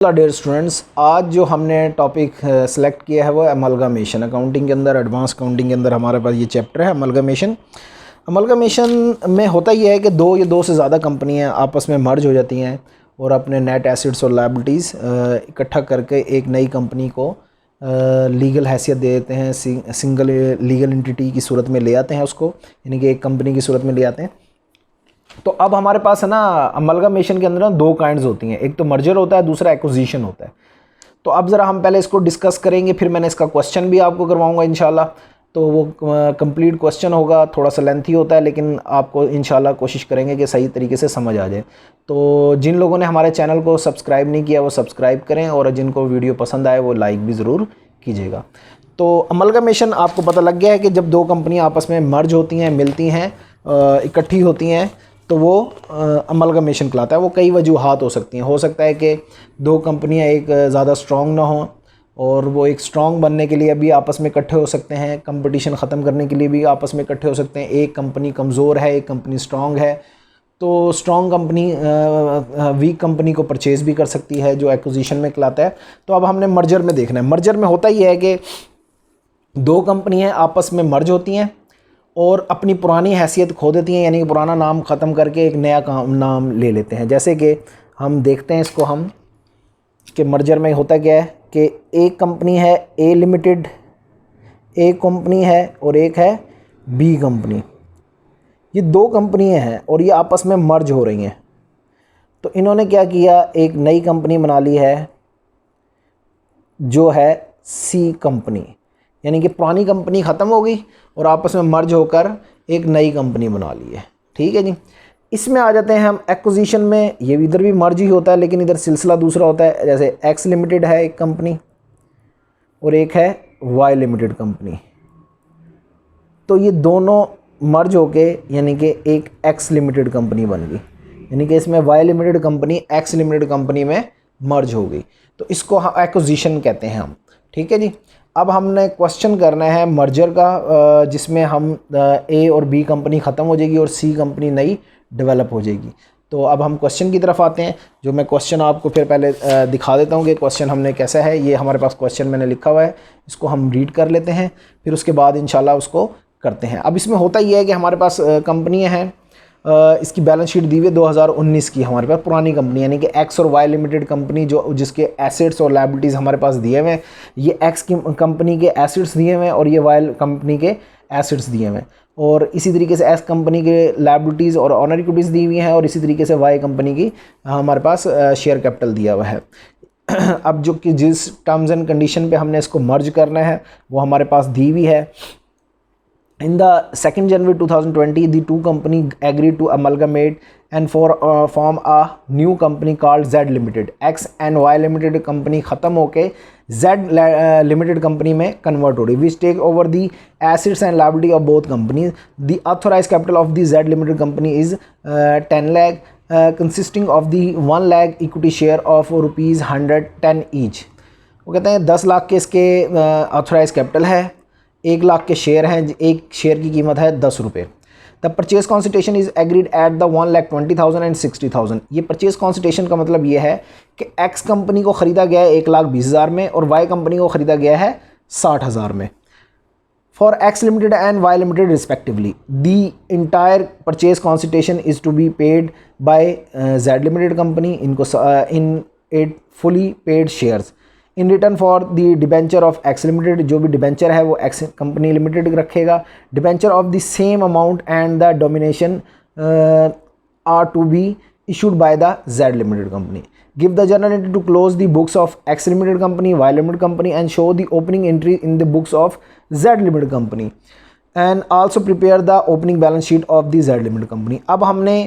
Dear students, आज जो हमने टॉपिक सेलेक्ट किया है वो अमलगमेशन। अकाउंटिंग के अंदर, एडवांस अकाउंटिंग के अंदर हमारे पास ये चैप्टर है अमलगमेशन। अमलगमेशन में होता ये है कि दो या दो से ज़्यादा कंपनियां आपस में मर्ज हो जाती हैं और अपने नेट एसेट्स और लायबिलिटीज़ इकट्ठा करके एक नई कंपनी को लीगल हैसियत दे देते हैं, सिंगल लीगल एंटिटी की सूरत में ले आते हैं उसको, यानी कि एक कंपनी की सूरत में ले आते हैं। तो अब हमारे पास है ना अमलगमेशन के अंदर ना दो काइंड्स होती हैं, एक तो मर्जर होता है, दूसरा एक्विजिशन होता है। तो अब ज़रा हम पहले इसको डिस्कस करेंगे, फिर मैंने इसका क्वेश्चन भी आपको करवाऊंगा इंशाल्लाह। तो वो कंप्लीट क्वेश्चन होगा, थोड़ा सा लेंथी होता है लेकिन आपको इंशाल्लाह कोशिश करेंगे कि सही तरीके से समझ आ जाए। तो जिन लोगों ने हमारे चैनल को सब्सक्राइब नहीं किया वो सब्सक्राइब करें, और जिनको वीडियो पसंद आए वो लाइक भी ज़रूर कीजिएगा। तो अमलगमेशन आपको पता लग गया है कि जब दो कंपनियाँ आपस में मर्ज होती हैं, मिलती हैं, इकट्ठी होती हैं, तो वो अमलगमेशन कहलाता है। वो कई वजूहात हो सकती हैं। हो सकता है कि दो कंपनियां एक ज़्यादा स्ट्रॉन्ग ना हों और वो एक स्ट्रॉन्ग बनने के लिए भी आपस में इकट्ठे हो सकते हैं, कंपटीशन ख़त्म करने के लिए भी आपस में इकट्ठे हो सकते हैं। एक कंपनी कमज़ोर है, एक कंपनी स्ट्रॉन्ग है, तो स्ट्रॉन्ग कंपनी वीक कंपनी को परचेज़ भी कर सकती है, जो एक्विजिशन में कहलाता है। तो अब हमने मर्जर में देखना है। मर्जर में होता ही है कि दो कंपनियाँ आपस में मर्ज होती हैं और अपनी पुरानी हैसियत खो देती हैं, यानी कि पुराना नाम ख़त्म करके एक नया नाम ले लेते हैं। जैसे कि हम देखते हैं इसको हम कि मर्जर में होता क्या है कि एक कंपनी है ए लिमिटेड, एक कंपनी है और एक है बी कंपनी। ये दो कंपनियां हैं और ये आपस में मर्ज हो रही हैं। तो इन्होंने क्या किया, एक नई कंपनी बना ली है जो है सी कंपनी, यानी कि पुरानी कंपनी ख़त्म हो गई और आपस में मर्ज होकर एक नई कंपनी बना ली है। ठीक है जी। इसमें आ जाते हैं हम एक्विजिशन में। ये इधर भी मर्ज ही होता है लेकिन इधर सिलसिला दूसरा होता है। जैसे एक्स लिमिटेड है एक कंपनी और एक है वाई लिमिटेड कंपनी, तो ये दोनों मर्ज होके यानी कि एक एक्स लिमिटेड कंपनी बन गई, यानी कि इसमें Y limited company X limited company में मर्ज हो गई। तो इसको एक्विजिशन कहते हैं हम। ठीक है जी। अब हमने क्वेश्चन करना है मर्जर का, जिसमें हम ए और बी कंपनी ख़त्म हो जाएगी और सी कंपनी नई डेवलप हो जाएगी। तो अब हम क्वेश्चन की तरफ आते हैं, जो मैं क्वेश्चन आपको फिर पहले दिखा देता हूँ कि क्वेश्चन हमने कैसा है। ये हमारे पास क्वेश्चन मैंने लिखा हुआ है, इसको हम रीड कर लेते हैं, फिर उसके बाद इंशाल्लाह उसको करते हैं। अब इसमें होता ये है कि हमारे पास कंपनियाँ हैं, इसकी बैलेंस शीट दी हुई है 2019 की हमारे पास, पुरानी कंपनी, यानी कि एक्स और वाई लिमिटेड कंपनी, जो जिसके एसेट्स और लायबिलिटीज़ हमारे पास दिए हुए हैं। ये एक्स की कंपनी के एसेट्स दिए हुए हैं और ये वाई कंपनी के एसेट्स दिए हुए हैं, और इसी तरीके से एक्स कंपनी के लायबिलिटीज़ और ऑनर इक्विटीज़ दी हुई हैं, और इसी तरीके से वाई कंपनी की हमारे पास शेयर कैपिटल दिया हुआ है। अब जो कि जिस टर्म्स एंड कंडीशन पे हमने इसको मर्ज करना है वो हमारे पास दी हुई है। In the 2nd January 2020, the two companies agreed to amalgamate and form a new company called Z Limited. X and Y Limited company ख़त्म होके Z Limited company में convert हो रही, which take over the assets and liability of both companies. The authorized capital of the Z Limited company is 10 lakh, consisting of the 1 lakh equity share of rupees 110 each. वो कहते हैं 10 लाख के इसके authorise capital है, 1 लाख के share हैं, एक share की कीमत है 10 रुपये। The purchase consideration is agreed at the 1,20,000 and 60,000। ये परचेज कॉन्सिटेशन का मतलब ये है कि एक्स कंपनी को ख़रीदा गया है 1,20,000 में और वाई कंपनी को ख़रीदा गया है 60,000 में। For X limited and Y limited respectively, the entire purchase consideration is to be paid by Z limited company इनको in at fully paid shares in return for the debenture of X limited. जो भी debenture है वो X company limited रखेगा। Debenture of the same amount and the denomination are to be issued by the Z limited company. Give the journal entry to close the books of X limited company, Y limited company and show the opening entry in the books of Z limited company and also prepare the opening balance sheet of the Z limited company. अब हमने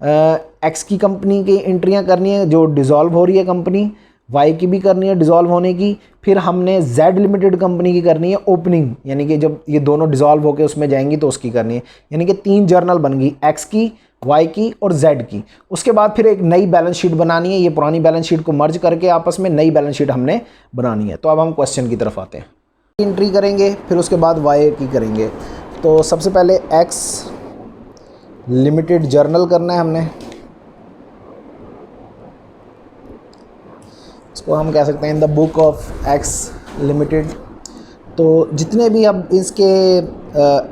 x की company की एंट्रियाँ करनी है जो dissolve हो रही है कंपनी, वाई की भी करनी है डिज़ोल्व होने की, फिर हमने जेड लिमिटेड कंपनी की करनी है ओपनिंग, यानी कि जब ये दोनों डिज़ोल्व होकर उसमें जाएंगी तो उसकी करनी है। यानी कि 3 जर्नल बन गई, एक्स की, वाई की और जेड की। उसके बाद फिर एक नई बैलेंस शीट बनानी है, ये पुरानी बैलेंस शीट को मर्ज करके आपस में नई बैलेंस शीट हमने बनानी है। तो अब हम क्वेश्चन की तरफ आते हैं। एंट्री करेंगे, फिर उसके बाद वाई की करेंगे। तो सबसे पहले एक्स लिमिटेड जर्नल करना है हमने। इसको हम कह सकते हैं in the book of X limited. तो जितने भी अब इसके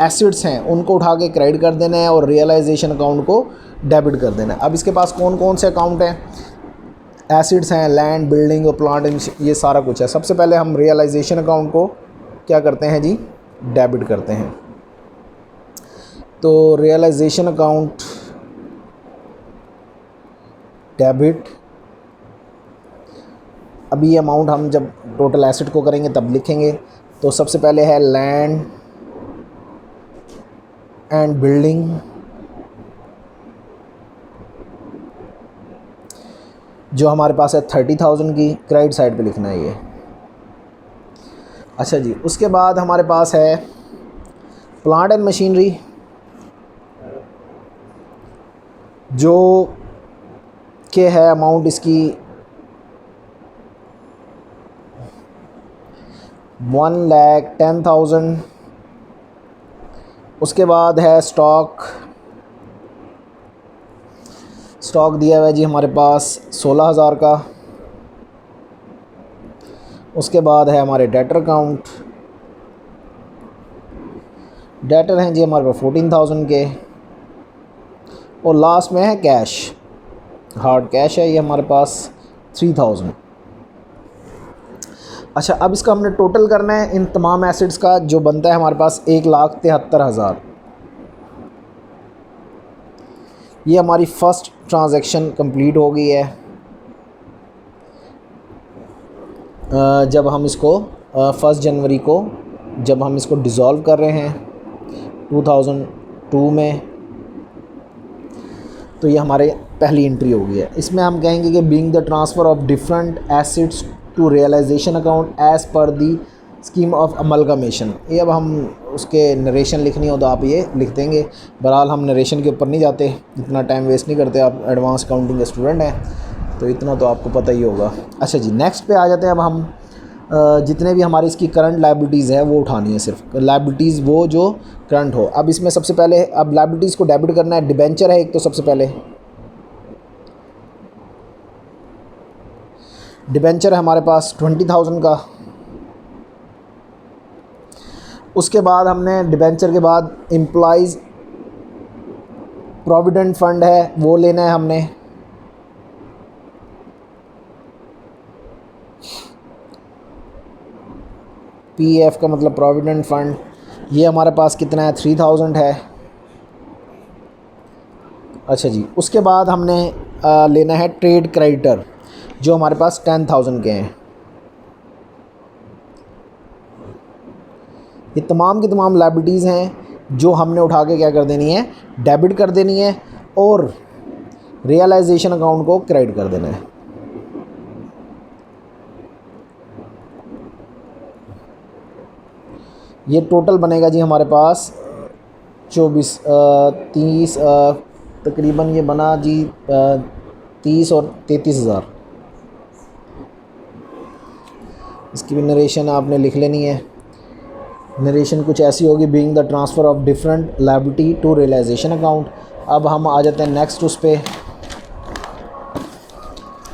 एसिड्स हैं उनको उठा के क्रेडिट कर देना है और रियलाइजेशन अकाउंट को डेबिट कर देना है। अब इसके पास कौन कौन से अकाउंट हैं, एसिड्स हैं, लैंड, बिल्डिंग और प्लांट, ये सारा कुछ है। सबसे पहले हम रियलाइजेशन अकाउंट को क्या करते हैं जी, डेबिट करते हैं। तो रियलाइजेशन अकाउंट डेबिट, अभी ये अमाउंट हम जब टोटल एसेट को करेंगे तब लिखेंगे। तो सबसे पहले है लैंड एंड बिल्डिंग, जो हमारे पास है 30,000 की, क्रेडिट साइड पे लिखना है ये। अच्छा जी, उसके बाद हमारे पास है प्लांट एंड मशीनरी, जो के है अमाउंट इसकी 1,10,000। उसके बाद है स्टॉक दिया हुआ है जी हमारे पास 16,000 का। उसके बाद है हमारे डेटर अकाउंट, डेटर हैं जी हमारे पास 14,000 के। और लास्ट में है कैश, हार्ड कैश है ये हमारे पास 3,000। अच्छा, अब इसका हमने टोटल करना है इन तमाम एसेट्स का, जो बनता है हमारे पास 1,73,000। ये हमारी फ़र्स्ट ट्रांजैक्शन कंप्लीट हो गई है। जब हम इसको 1 जनवरी को जब हम इसको डिज़ोल्व कर रहे हैं 2002 में, तो ये हमारे पहली एंट्री हो गई है। इसमें हम कहेंगे कि being the transfer of different assets to realisation account as per the scheme of amalgamation. ये अब हम उसके नरेशन लिखनी हो तो आप ये लिख देंगे। बहरहाल हम नरेशन के ऊपर नहीं जाते, इतना टाइम वेस्ट नहीं करते, आप एडवांस अकाउंटिंग के स्टूडेंट हैं तो इतना तो आपको पता ही होगा। अच्छा जी, नेक्स्ट पे आ जाते हैं। अब हम जितने भी हमारी इसकी करंट लायबिलिटीज़ है वो उठानी है, सिर्फ लायबिलिटीज़ वो जो करंट हो। अब इसमें सबसे पहले अब लायबिलिटीज़ को डेबिट करना है। डिबेंचर है एक, तो सबसे पहले डिबेंचर है हमारे पास 20,000 का। उसके बाद हमने डिबेंचर के बाद एम्प्लॉइज़ प्रोविडेंट फ़ंड है वो लेना है हमने। पीएफ का मतलब प्रोविडेंट फ़ंड, ये हमारे पास कितना है 3,000 है। अच्छा जी, उसके बाद हमने लेना है ट्रेड क्रेडिटर, जो हमारे पास 10,000 के हैं। ये तमाम की तमाम लायबिलिटीज़ हैं जो हमने उठा के क्या कर देनी है, डेबिट कर देनी है और रियलाइजेशन अकाउंट को क्रेडिट कर देना है। ये टोटल बनेगा जी हमारे पास 30 तकरीबन ये बना जी 30 और 33,000। इसकी भी नरेशन आपने लिख लेनी है। नरेशन कुछ ऐसी होगी, being the transfer of different liability to realisation account. अब हम आ जाते हैं नेक्स्ट, उस पे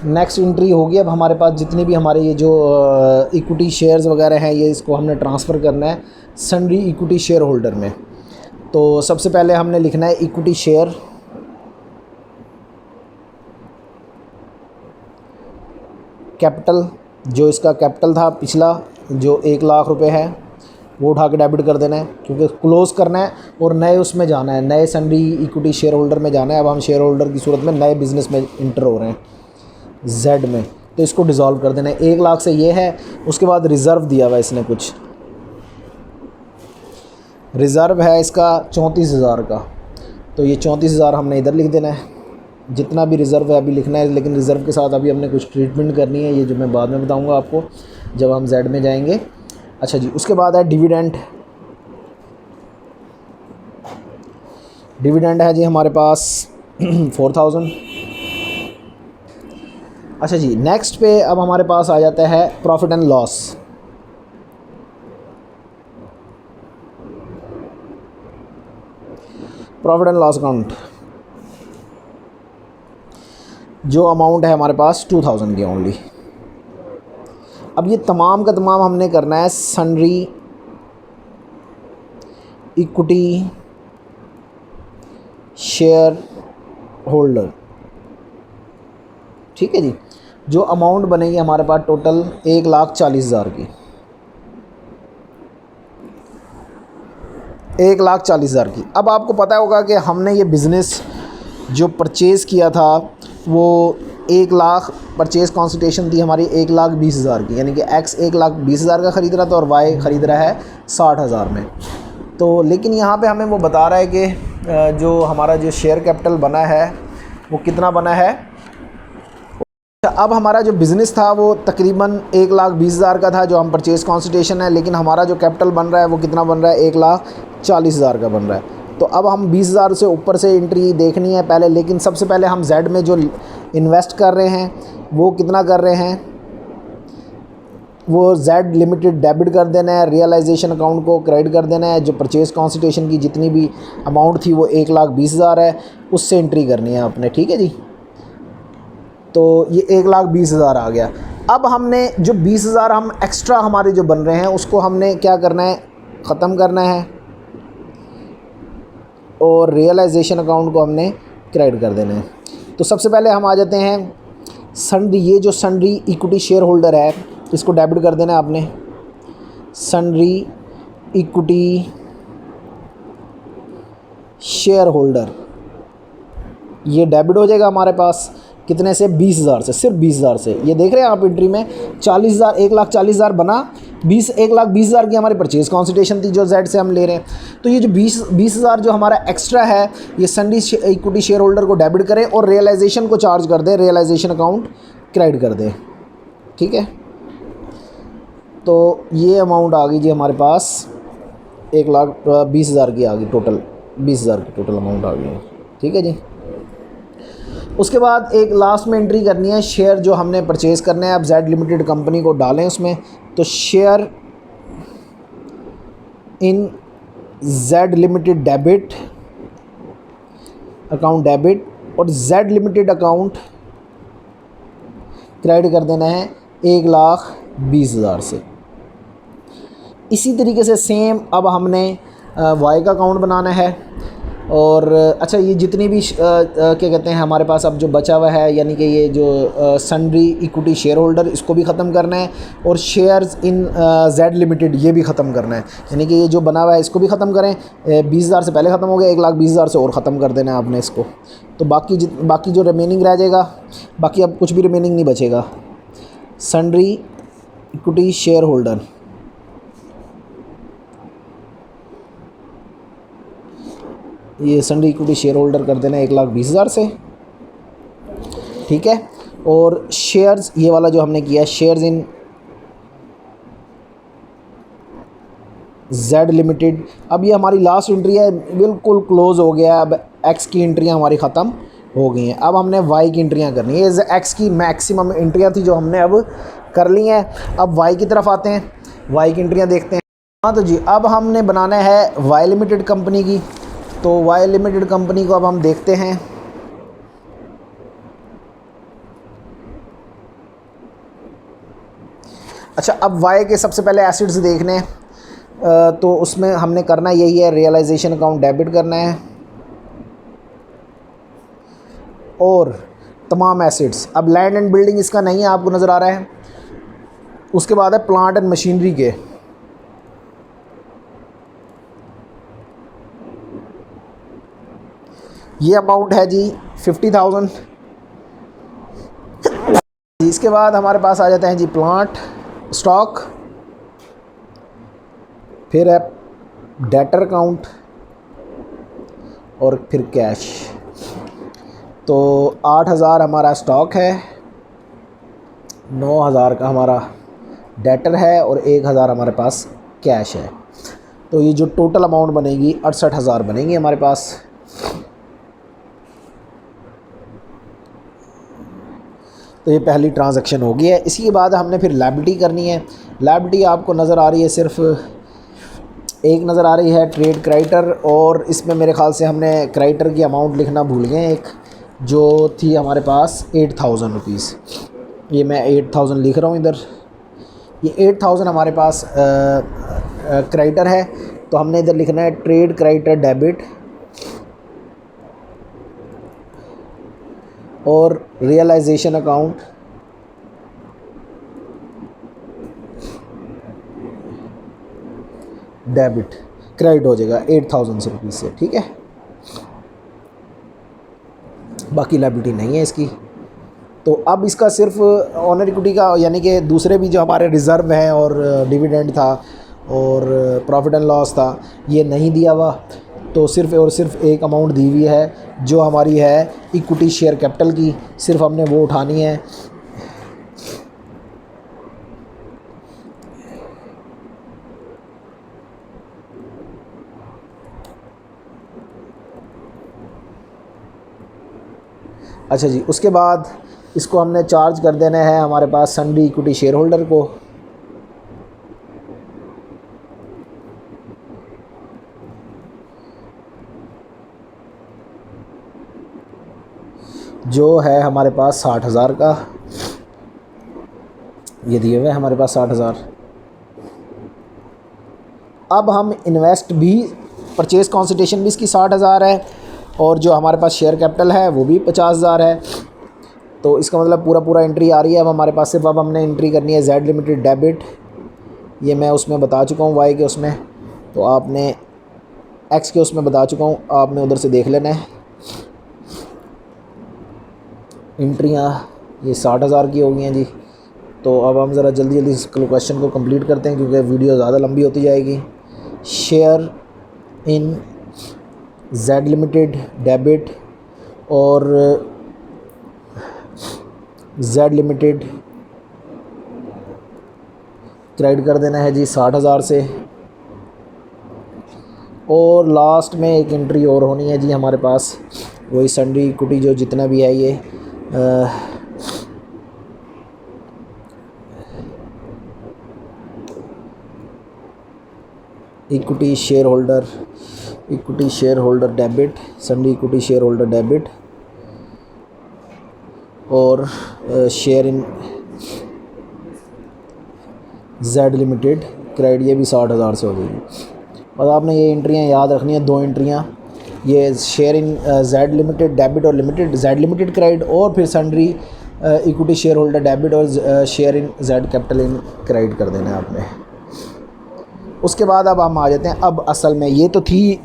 नेक्स्ट एंट्री होगी। अब हमारे पास जितनी भी हमारे ये जो इक्विटी शेयर्स वगैरह हैं, ये इसको हमने ट्रांसफ़र करना है सन्ड्री इक्विटी शेयर होल्डर में। तो सबसे पहले हमने लिखना है इक्विटी शेयर, कैपिटल, जो इसका कैपिटल था पिछला जो 1,00,000 रुपये है वो उठा के डेबिट कर देना है, क्योंकि क्लोज़ करना है और नए उसमें जाना है, नए सन्ड्री इक्विटी शेयर होल्डर में जाना है। अब हम शेयर होल्डर की सूरत में नए बिज़नेस में इंटर हो रहे हैं जेड में, तो इसको डिज़ोल्व कर देना है। 1,00,000 से ये है। उसके बाद रिज़र्व दिया हुआ है इसने, कुछ रिज़र्व है इसका 34,000 का, तो ये 34,000 हमने इधर लिख देना है। जितना भी रिज़र्व है अभी लिखना है, लेकिन रिज़र्व के साथ अभी हमने कुछ ट्रीटमेंट करनी है, ये जो मैं बाद में बताऊंगा आपको जब हम जेड में जाएंगे। अच्छा जी, उसके बाद है डिविडेंड। डिविडेंड है जी हमारे पास 4,000। अच्छा जी, नेक्स्ट पे अब हमारे पास आ जाता है profit and loss. Profit and loss account, जो अमाउंट है हमारे पास 2,000 की ओनली। अब ये तमाम का तमाम हमने करना है सन्ड्री इक्विटी शेयर होल्डर। ठीक है जी। जो अमाउंट बनेगी हमारे पास टोटल 1,40,000 की, 1,40,000 की। अब आपको पता होगा कि हमने ये बिज़नेस जो परचेज़ किया था वो 1 लाख परचेज़ कॉन्सिटेशन थी हमारी 1,20,000 की, यानी कि एक्स 1,20,000 का ख़रीद रहा था और वाई ख़रीद रहा है 60,000 में। तो लेकिन यहाँ पे हमें वो बता रहा है कि जो हमारा जो शेयर कैपिटल बना है वो कितना बना है। अब हमारा जो बिज़नेस था वो तकरीबन 1,20,000 का था जो हम परचेज़ कॉन्सिटेशन है, लेकिन हमारा जो कैपिटल बन रहा है वो कितना बन रहा है 1,40,000 का बन रहा है। तो अब हम 20,000 से ऊपर से एंट्री देखनी है पहले, लेकिन सबसे पहले हम जेड में जो इन्वेस्ट कर रहे हैं वो कितना कर रहे हैं, वो जेड लिमिटेड डेबिट कर देना है, रियलाइजेशन अकाउंट को क्रेडिट कर देना है। जो परचेज़ कॉन्सिटेशन की जितनी भी अमाउंट थी वो 1,20,000 है, उससे एंट्री करनी है आपने। ठीक है जी। तो ये 1,20,000 आ गया। अब हमने जो 20,000 हम एक्स्ट्रा हमारे जो बन रहे हैं उसको हमने क्या करना है, ख़त्म करना है और रियलाइजेशन अकाउंट को हमने क्रेडिट कर देना है। तो सबसे पहले हम आ जाते हैं सन्ड्री, ये जो सन्ड्री इक्विटी शेयर होल्डर है इसको डेबिट कर देना है आपने। सन्ड्री इक्विटी शेयर होल्डर ये डेबिट हो जाएगा हमारे पास कितने से, 20,000 से, सिर्फ 20,000 से। ये देख रहे हैं आप एंट्री में 40,000, 1,40,000 बना, 1,20,000 की हमारी परचेज़ कॉन्सिटेशन थी जो जेड से हम ले रहे हैं। तो ये जो 20,000 जो हमारा एक्स्ट्रा है ये सन्ड्री इक्विटी शेयर होल्डर को डेबिट करें और रियलाइजेशन को चार्ज कर दें, रियलाइजेशन अकाउंट क्रेडिट कर दें। ठीक है। तो ये अमाउंट आ गई जी हमारे पास 1,20,000 की आ गई, टोटल 20,000 की टोटल अमाउंट आ गई है। ठीक है जी। उसके बाद एक लास्ट में एंट्री करनी है शेयर जो हमने परचेज़ करने हैं। अब जेड लिमिटेड कंपनी को डालें उसमें, तो share in Z limited debit account debit और जेड लिमिटेड अकाउंट क्रेडिट कर देना है 1,20,000 से। इसी तरीके से सेम अब हमने वाई का अकाउंट बनाना है। और अच्छा, ये जितनी भी क्या कहते हैं हमारे पास अब जो बचा हुआ है, यानी कि ये जो सन्ड्री इक्विटी शेयर होल्डर इसको भी ख़त्म करना है और शेयर्स इन जेड लिमिटेड ये भी ख़त्म करना है, यानी कि ये जो बना हुआ है इसको भी ख़त्म करें। 20,000 से पहले ख़त्म हो गया, 1,20,000 से और ख़त्म कर देना है आपने इसको। तो बाकी जो रिमेनिंग रह जाएगा, बाकी अब कुछ भी रिमेनिंग नहीं बचेगा। सन्ड्री इक्विटी शेयर होल्डर ये सन्ड्री इक्विटी शेयर होल्डर कर देना 1,20,000 से। ठीक है। और शेयर्स ये वाला जो हमने किया है शेयर्स इन जेड लिमिटेड, अब ये हमारी लास्ट एंट्री है, बिल्कुल क्लोज़ हो गया। अब एक्स की एंट्रियां हमारी ख़त्म हो गई हैं। अब हमने वाई की एंट्रियां करनी है। ये एक्स की मैक्सिमम एंट्रियां थी जो हमने अब कर ली हैं। अब वाई की तरफ आते हैं, वाई की एंट्रियां देखते हैं। हाँ तो जी, अब हमने बनाना है वाई लिमिटेड कंपनी की। तो वाई लिमिटेड कंपनी को अब हम देखते हैं। अच्छा, अब वाई के सबसे पहले एसिड्स देखने हैं। तो उसमें हमने करना यही है, रियलाइजेशन अकाउंट डेबिट करना है और तमाम एसिड्स। अब लैंड एंड बिल्डिंग इसका नहीं है, आपको नज़र आ रहा है। उसके बाद है प्लांट एंड मशीनरी के। ये अमाउंट है जी 50,000। इसके बाद हमारे पास आ जाते हैं जी प्लांट स्टॉक, फिर है डेटर अकाउंट और फिर कैश। तो 8,000 हमारा स्टॉक है, 9,000 का हमारा डेटर है और 1,000 हमारे पास कैश है। तो ये जो टोटल अमाउंट बनेगी 68,000 बनेगी हमारे पास। तो ये पहली ट्रांजैक्शन हो गई है। इसी के बाद हमने फिर लायबिलिटी करनी है। लायबिलिटी आपको नज़र आ रही है, सिर्फ एक नज़र आ रही है, ट्रेड क्रेडिटर। और इसमें मेरे ख़्याल से हमने क्रेडिटर की अमाउंट लिखना भूल गए, एक जो थी हमारे पास 8,000 रुपीज़। ये मैं 8,000 लिख रहा हूँ इधर। ये 8000 हमारे पास क्रेडिटर है, तो हमने इधर लिखना है ट्रेड क्रेडिटर डेबिट और रियलाइजेशन अकाउंट डेबिट, क्रेडिट हो जाएगा 8000 रुपीज़ से, ठीक है। बाकी लायबिलिटी नहीं है इसकी। तो अब इसका सिर्फ ऑनर इक्विटी का, यानी कि दूसरे भी जो हमारे रिज़र्व हैं और डिविडेंड था और प्रॉफिट एंड लॉस था, ये नहीं दिया हुआ, तो सिर्फ़ और सिर्फ एक अमाउंट दी हुई है जो हमारी है इक्विटी शेयर कैपिटल की, सिर्फ हमने वो उठानी है। अच्छा जी, उसके बाद इसको हमने चार्ज कर देना है हमारे पास सन्ड्री इक्विटी शेयर होल्डर को। जो है हमारे पास 60,000 का, ये दिए हुए हमारे पास 60,000। अब हम इन्वेस्ट भी, परचेज़ कंसिडरेशन भी इसकी 60,000 है और जो हमारे पास शेयर कैपिटल है वो भी 50,000 है। तो इसका मतलब पूरा एंट्री आ रही है। अब हमारे पास सिर्फ अब हमने एंट्री करनी है जेड लिमिटेड डेबिट, ये मैं उसमें बता चुका हूँ वाई के उसमें, तो आपने एक्स के उसमें बता चुका हूँ, आपने उधर से देख लेना है। एंट्रियाँ ये 60,000 की हो गई हैं जी। तो अब हम ज़रा जल्दी इस क्वेश्चन को कंप्लीट करते हैं क्योंकि वीडियो ज़्यादा लंबी होती जाएगी। Share in Z limited debit और जेड लिमिटेड क्रेडिट कर देना है जी 60,000 से। और लास्ट में एक एंट्री और होनी है जी हमारे पास, वही सन्ड्री इक्विटी जो जितना भी है ये equity share holder debit, sundry equity share holder debit और share in Z limited credit, ये भी 60,000 से हो जाएगी। और आपने ये एंट्रियाँ याद रखनी है, दो एंट्रियाँ, ये share in Z limited debit और लिमिटेड जेड लिमिटेड क्रेडिट, और फिर sundry equity share holder debit और share in Z capital in credit कर देना है आपने। उसके बाद अब हम आ जाते हैं, अब असल में ये तो थी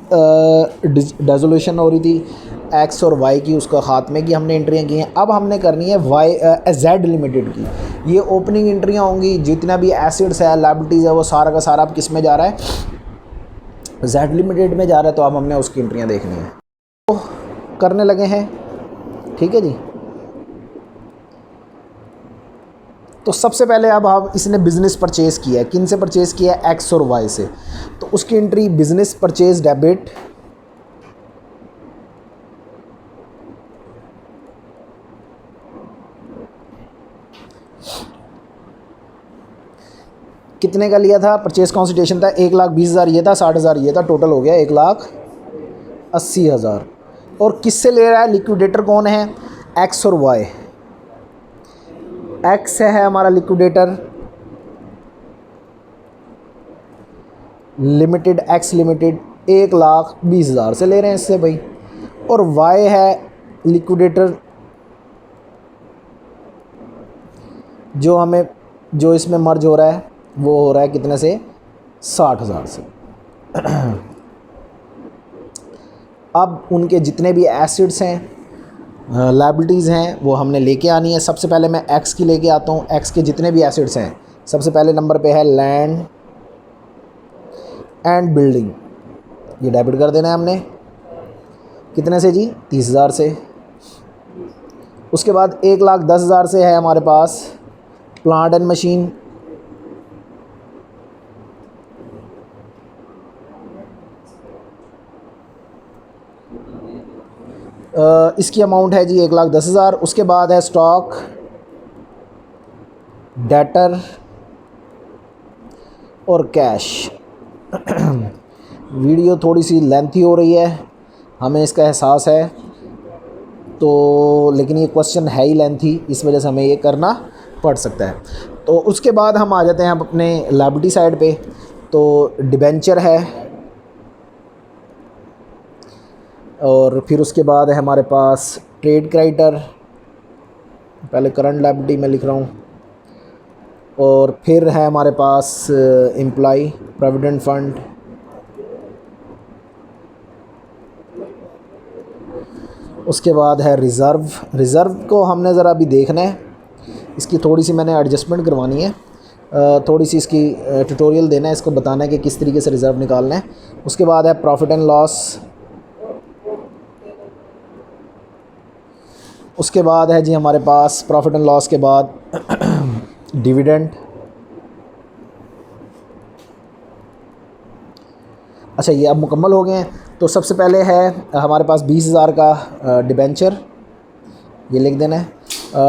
डिसोल्यूशन हो रही थी एक्स और वाई की, उसका ख़ात्मे की हमने एंट्रियाँ की हैं। अब हमने करनी है वाई जेड लिमिटेड की। ये ओपनिंग एंट्रियाँ होंगी, जितना भी एसिड्स है लायबिलिटीज़ है वो सारा का सारा अब किस में जा रहा है, जेड लिमिटेड में जा रहा है। तो अब हमने उसकी एंट्रियाँ देखनी है, तो करने लगे हैं, ठीक है जी। तो सबसे पहले अब आप इसने बिज़नेस परचेज़ किया है, किन से परचेज़ किया है, एक्स और वाई से, तो उसकी एंट्री बिज़नेस परचेज़ डेबिट कितने का लिया था, परचेज़ कंसिडरेशन था 1,20,000 ये था, 60,000 ये था, टोटल हो गया 1,80,000। और किससे ले रहा है, लिक्विडेटर कौन है, एक्स और वाई। एक्स है हमारा लिक्विडेटर, लिमिटेड एक्स लिमिटेड 1,20,000 से ले रहे हैं इससे भाई, और वाई है लिक्विडेटर जो इसमें मर्ज हो रहा है वो हो रहा है कितने से, 60,000 से। अब उनके जितने भी एसिड्स हैं, लायबिलिटीज़ हैं, वो हमने लेके आनी है। सबसे पहले मैं एक्स की लेके आता हूँ। एक्स के जितने भी एसिड्स हैं, सबसे पहले नंबर पे है लैंड एंड बिल्डिंग, ये डेबिट कर देना है हमने, कितने से जी, 30,000 से। उसके बाद 1,10,000 से है हमारे पास प्लांट एंड मशीन, इसकी अमाउंट है जी 1,10,000। उसके बाद है स्टॉक, डेटर और कैश। वीडियो थोड़ी सी लेंथी हो रही है, हमें इसका एहसास है, तो लेकिन ये क्वेश्चन है ही लेंथी, इस वजह से हमें ये करना पड़ सकता है। तो उसके बाद हम आ जाते हैं अपने लायबिलिटी साइड पे। तो डिबेंचर है, और फिर उसके बाद है हमारे पास ट्रेड क्रेडिटर, पहले करंट लायबिलिटी में लिख रहा हूँ, और फिर है हमारे पास एम्प्लॉय प्रोविडेंट फंड, उसके बाद है रिज़र्व। रिज़र्व को हमने ज़रा अभी देखना है, इसकी थोड़ी सी मैंने एडजस्टमेंट करवानी है, थोड़ी सी इसकी ट्यूटोरियल देना है, इसको बताना है कि किस तरीके से रिज़र्व निकालना है। उसके बाद है प्रॉफिट एंड लॉस, उसके बाद है जी हमारे पास प्रॉफिट एंड लॉस के बाद डिविडेंड। अच्छा, ये अब मुकम्मल हो गए हैं। तो सबसे पहले है हमारे पास 20,000 का डिबेंचर, ये लिख देना है।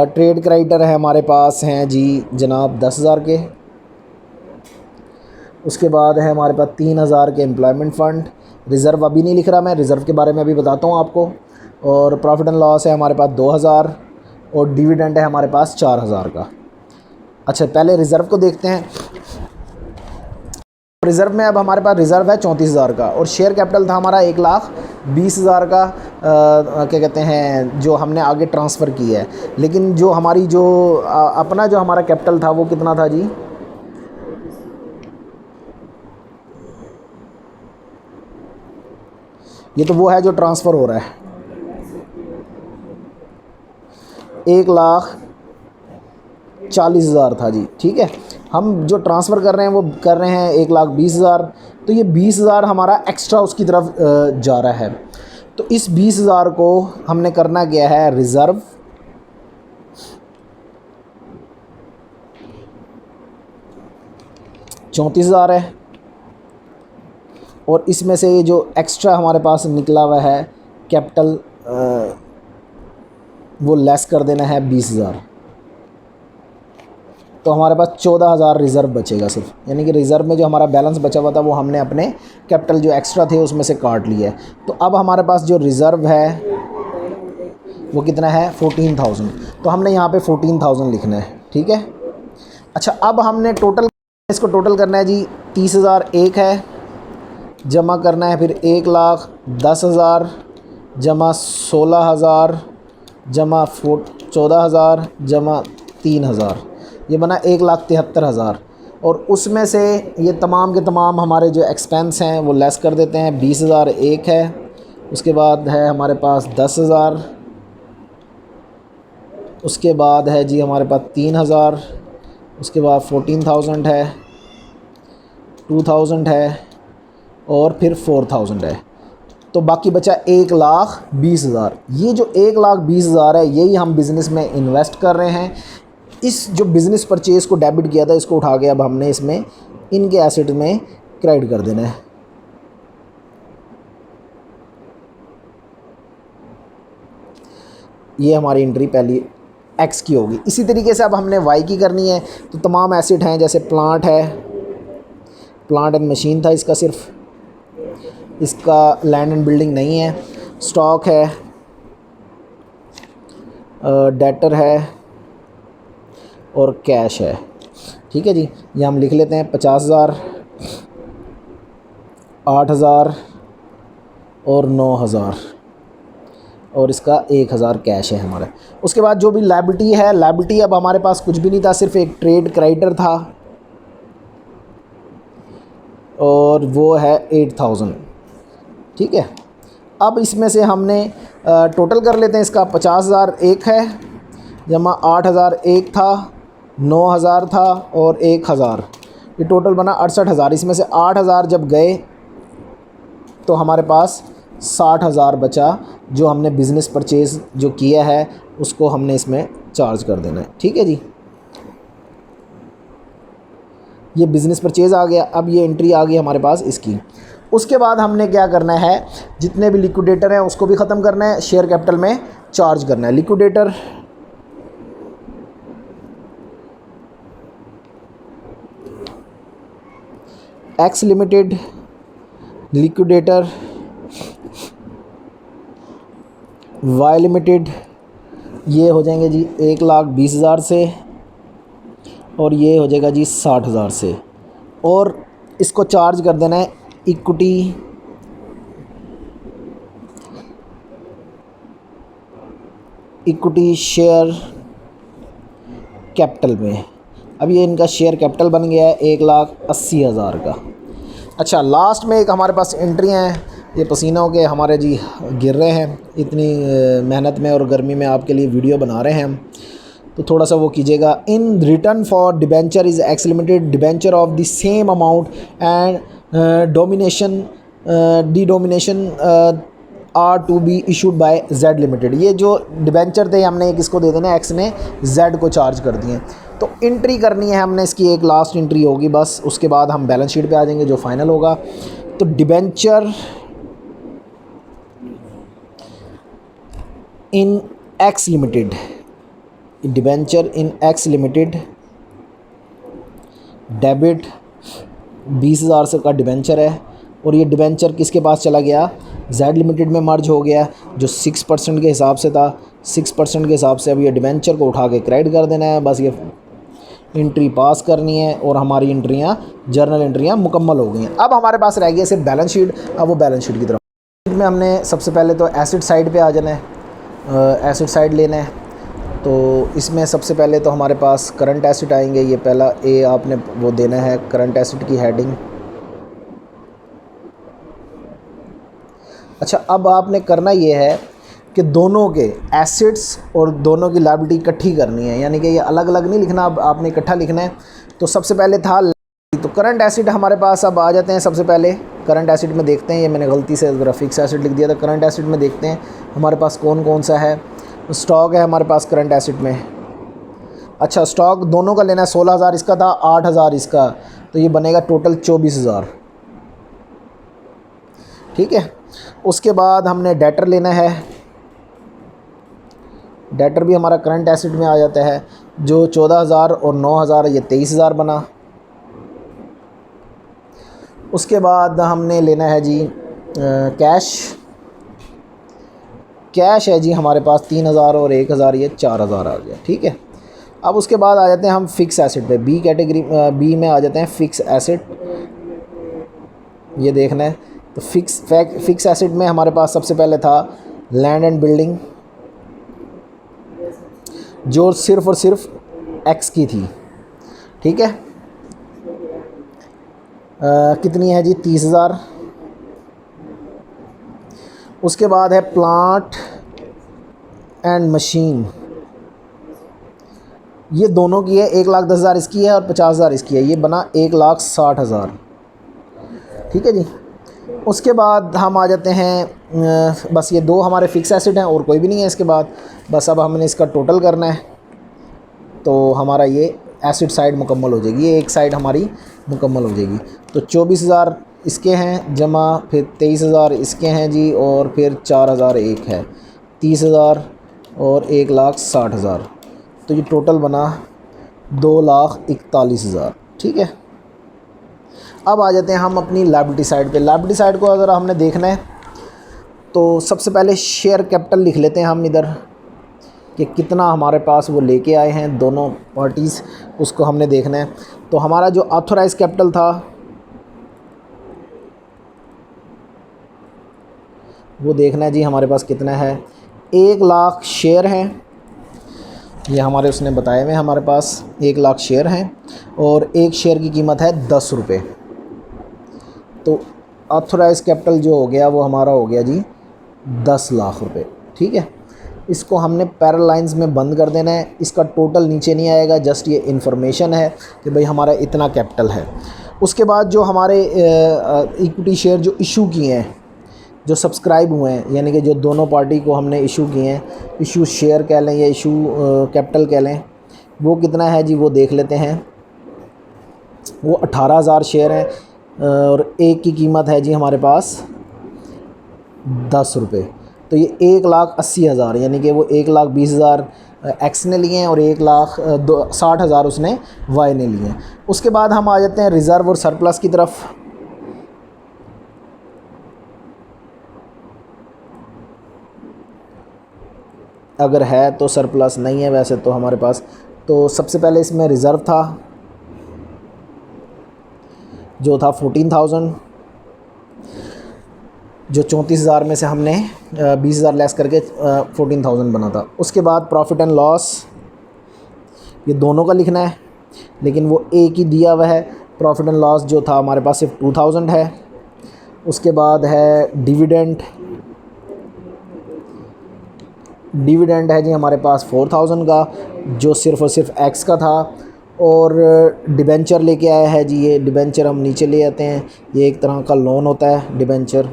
ट्रेड क्रेडिटर है हमारे पास हैं जी जनाब 10,000 के। उसके बाद है हमारे पास 3,000 के एम्प्लॉयमेंट फ़ंड। रिज़र्व अभी नहीं लिख रहा मैं, रिज़र्व के बारे में अभी बताता हूँ आपको। और प्रॉफिट एंड लॉस है हमारे पास 2,000, और डिविडेंड है हमारे पास 4,000 का। अच्छा, पहले रिज़र्व को देखते हैं। रिज़र्व में अब हमारे पास रिज़र्व है 34,000 का, और शेयर कैपिटल था हमारा 1,20,000 का, क्या कहते हैं, जो हमने आगे ट्रांसफ़र किया है। लेकिन जो हमारी जो अपना जो हमारा कैपिटल था वो कितना था जी, ये तो वो है जो ट्रांसफ़र हो रहा है, 1,40,000 था जी। ठीक है, हम जो ट्रांसफ़र कर रहे हैं वो कर रहे हैं 1,20,000, तो ये 20,000 हमारा एक्स्ट्रा उसकी तरफ जा रहा है। तो इस 20,000 को हमने करना क्या है, रिज़र्व, $34,000 है, और इसमें से ये जो एक्स्ट्रा हमारे पास निकला हुआ है कैपिटल, वो लेस कर देना है 20,000। तो हमारे पास 14,000 रिज़र्व बचेगा सिर्फ, यानी कि रिज़र्व में जो हमारा बैलेंस बचा हुआ था वो हमने अपने कैपिटल जो एक्स्ट्रा थे उसमें से काट लिया है। तो अब हमारे पास जो रिज़र्व है वो कितना है, 14,000। तो हमने यहाँ पे 14,000 लिखना है। ठीक है। अच्छा, अब हमने टोटल, इसको टोटल करना है जी। 30,000 एक है, जमा करना है फिर 1,10,000 जमा 16,000 जमा 14,000 जमा 3,000, ये बना 1,73,000। और उसमें से ये तमाम के तमाम हमारे जो एक्सपेंस हैं वो लेस कर देते हैं। 20,000 एक है, उसके बाद है हमारे पास 10,000, उसके बाद है जी हमारे पास 3,000, उसके बाद 14,000 है, 2,000 है, और फिर 4,000 है। तो बाकी बचा 1,20,000। ये जो 1,20,000 है यही हम बिज़नेस में इन्वेस्ट कर रहे हैं। इस जो बिज़नेस परचेज़ को डेबिट किया था इसको उठा के अब हमने इसमें इनके एसेट में क्रेडिट कर देना है। ये हमारी एंट्री पहली एक्स की होगी। इसी तरीके से अब हमने वाई की करनी है। तो तमाम एसेट हैं, जैसे प्लांट है, प्लांट एंड मशीन था इसका सिर्फ, इसका लैंड एंड बिल्डिंग नहीं है। स्टॉक है, डेटर है, और कैश है। ठीक है जी, ये हम लिख लेते हैं। 50,000, 8,000 और 9,000, और इसका 1,000 कैश है हमारा। उसके बाद जो भी लायबिलिटी है, लायबिलिटी अब हमारे पास कुछ भी नहीं था, सिर्फ एक ट्रेड क्रेडिटर था, और वो है 8,000। ठीक है। अब इसमें से हमने टोटल कर लेते हैं। इसका 50,000 एक है, जमा 8,000 एक था, 9,000 था, और 1,000, ये टोटल बना 68,000। इसमें से 8,000 जब गए तो हमारे पास 60,000 बचा, जो हमने बिज़नेस परचेज़ जो किया है उसको हमने इसमें चार्ज कर देना है। ठीक है जी, ये बिज़नेस परचेज़ आ गया। अब ये एंट्री आ गई हमारे पास इसकी। उसके बाद हमने क्या करना है, जितने भी लिक्विडेटर हैं उसको भी ख़त्म करना है, शेयर कैपिटल में चार्ज करना है। Liquidator, X limited, liquidator, Y limited, ये हो जाएंगे जी 1,20,000 से, और ये हो जाएगा जी 60,000 से। और इसको चार्ज कर देना है इक्विटी शेयर कैपिटल में। अब ये इनका शेयर कैपिटल बन गया है 1,80,000 का। अच्छा, लास्ट में एक हमारे पास एंट्री हैं, ये पसीनों के हमारे जी गिर रहे हैं इतनी मेहनत में और गर्मी में आपके लिए वीडियो बना रहे हैं हम, तो थोड़ा सा वो कीजिएगा। In return for debenture is X limited debenture of the same amount and denomination are to be issued by Z limited. ये जो डिबेंचर थे हमने एक इसको दे देना, एक्स ने जेड को चार्ज कर दिए। तो एंट्री करनी है हमने, इसकी एक लास्ट एंट्री होगी बस, उसके बाद हम बैलेंस शीट पे आ जाएंगे जो फाइनल होगा। तो डिबेंचर इन एक्स लिमिटेड, डिबेंचर इन एक्स लिमिटेड डेबिट 20,000 से का डिबेंचर है, और ये डिबेंचर किसके पास चला गया, जेड लिमिटेड में मर्ज हो गया, जो 6% के हिसाब से था। 6% के हिसाब से अब ये डिबेंचर को उठा के क्रेडिट कर देना है, बस ये एंट्री पास करनी है और हमारी एंट्रियाँ, जर्नल एंट्रियाँ मुकम्मल हो गई हैं। अब हमारे पास रह गया सिर्फ बैलेंस शीट। अब वो बैलेंस शीट की तरफ में हमने सबसे पहले तो एसिड साइड पे आ जाना है, एसिड साइड लेना है। तो इसमें सबसे पहले तो हमारे पास करंट एसिड आएंगे। ये पहला ए आपने वो देना है करंट एसिड की हेडिंग। अच्छा, अब आपने करना ये है कि दोनों के एसिड्स और दोनों की लायबिलिटी इकट्ठी करनी है, यानी कि ये अलग अलग नहीं लिखना, अब आपने इकट्ठा लिखना है। तो सबसे पहले था तो करंट एसिड हमारे पास अब आ जाते हैं। सबसे पहले करंट एसिड में देखते हैं, ये मैंने गलती से ज़रा फिक्स एसिड लिख दिया था। करंट एसिड में देखते हैं हमारे पास कौन कौन सा है। स्टॉक है हमारे पास करंट एसिड में। अच्छा, स्टॉक दोनों का लेना है, 16,000 इसका था, 8,000 इसका, तो ये बनेगा टोटल 24,000। ठीक है। उसके बाद हमने डेटर लेना है। डेटर भी हमारा करंट एसिड में आ जाता है, जो 14,000 और 9,000, ये 23,000 बना। उसके बाद हमने लेना है जी कैश। कैश है जी हमारे पास 3,000 और 1,000, ये 4,000 आ गया। ठीक है। अब उसके बाद आ जाते हैं हम फिक्स एसिड पे, बी कैटेगरी, बी में आ जाते हैं फिक्स एसिड। ये देखना है तो फिक्स एसिड में हमारे पास सबसे पहले था लैंड एंड बिल्डिंग, जो सिर्फ़ और सिर्फ एक्स की थी। ठीक है। कितनी है जी, 30,000। उसके बाद है प्लांट एंड मशीन, ये दोनों की है, 1,10,000 इसकी है और 50,000 इसकी है, ये बना 1,60,000। ठीक है जी। उसके बाद हम आ जाते हैं, बस ये दो हमारे फिक्स एसिड हैं और कोई भी नहीं है इसके बाद। बस अब हमने इसका टोटल करना है, तो हमारा ये एसिड साइड मुकम्मल हो जाएगी, ये एक साइड हमारी मुकम्मल हो जाएगी। तो 24,000 इसके हैं जमा, फिर 23,000 इसके हैं जी, और फिर 4,000 एक है, 30,000 और 1,60,000। तो ये टोटल बना 2,41,000। ठीक है। अब आ जाते हैं हम अपनी लायबिलिटी साइड पे। लायबिलिटी साइड को अगर हमने देखना है तो सबसे पहले शेयर कैपिटल लिख लेते हैं हम इधर, कि कितना हमारे पास वो लेके आए हैं दोनों पार्टीज़, उसको हमने देखना है। तो हमारा जो ऑथोराइज कैपिटल था वो देखना है जी हमारे पास कितना है। 1,00,000 शेयर हैं, ये हमारे उसने बताए हुए हमारे पास 1,00,000 शेयर हैं, और एक शेयर की कीमत है 10 रुपये। तो ऑथोराइज कैपिटल जो हो गया वो हमारा हो गया जी 10 लाख रुपए। ठीक है। इसको हमने पैरेलल लाइंस में बंद कर देना है, इसका टोटल नीचे नहीं आएगा, जस्ट ये इन्फॉर्मेशन है कि भाई हमारा इतना कैपिटल है। उसके बाद जो हमारे इक्विटी शेयर जो इशू किए हैं, जो सब्सक्राइब हुए हैं, यानी कि जो दोनों पार्टी को हमने इशू किए हैं, इशू शेयर कह लें या इशू कैपिटल कह लें, वो कितना है जी वो देख लेते हैं। वो 18,000 शेयर हैं और एक की कीमत है जी हमारे पास 10 रुपये। तो ये 1,80,000, यानी कि वो 1,20,000 एक्स ने लिए हैं और 1,60,000 उसने वाई ने लिए हैं। उसके बाद हम आ जाते हैं रिज़र्व और सरप्लस की तरफ। अगर है तो सरप्लस, नहीं है वैसे तो हमारे पास तो सबसे पहले इसमें रिज़र्व था जो था 14,000, जो 34,000 में से हमने 20,000 लेस करके 14,000 बना था। उसके बाद प्रॉफिट एंड लॉस, ये दोनों का लिखना है, लेकिन वो एक ही दिया हुआ है। प्रॉफिट एंड लॉस जो था हमारे पास सिर्फ 2,000 है। उसके बाद है डिविडेंड, डिविडेंड है जी हमारे पास 4,000 का, जो सिर्फ़ और सिर्फ एक्स का था। और डिबेंचर लेके आया है जी, ये डिबेंचर हम नीचे ले आते हैं। ये एक तरह का लोन होता है डिबेंचर,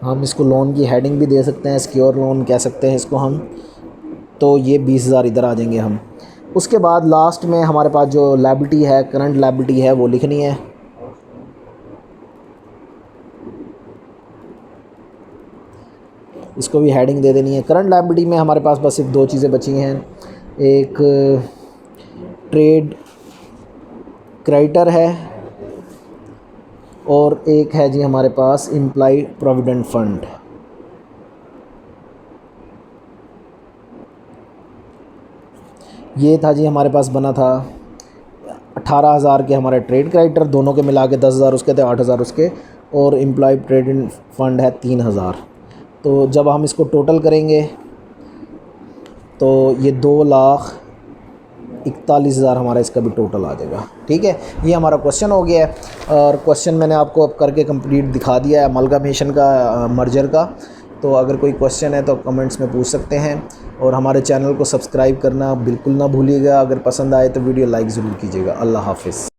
हम इसको लोन की हेडिंग भी दे सकते हैं, सिक्योर लोन कह सकते हैं इसको हम। तो ये 20,000 इधर आ जाएंगे हम। उसके बाद लास्ट में हमारे पास जो लायबिलिटी है, करंट लायबिलिटी है, वो लिखनी है। इसको भी हेडिंग दे देनी है। करंट लायबिलिटी में हमारे पास बस सिर्फ दो चीज़ें बची हैं, एक ट्रेड क्रेडिटर है और एक है जी हमारे पास एम्प्लॉय प्रोविडेंट फंड। ये था जी हमारे पास बना था 18,000 के हमारे ट्रेड क्रेडिटर, दोनों के मिला के 10,000 उसके थे, 8,000 उसके, और एम्प्लॉय प्रोविडेंट फंड है 3,000। तो जब हम इसको टोटल करेंगे तो ये 2,41,000 हमारा इसका भी टोटल आ जाएगा। ठीक है, ये हमारा क्वेश्चन हो गया है। और क्वेश्चन मैंने आपको अब करके कंप्लीट दिखा दिया है अमलगामेशन का, मर्जर का। तो अगर कोई क्वेश्चन है तो कमेंट्स में पूछ सकते हैं, और हमारे चैनल को सब्सक्राइब करना बिल्कुल ना भूलिएगा। अगर पसंद आए तो वीडियो लाइक ज़रूर कीजिएगा। अल्लाह हाफ़िज़।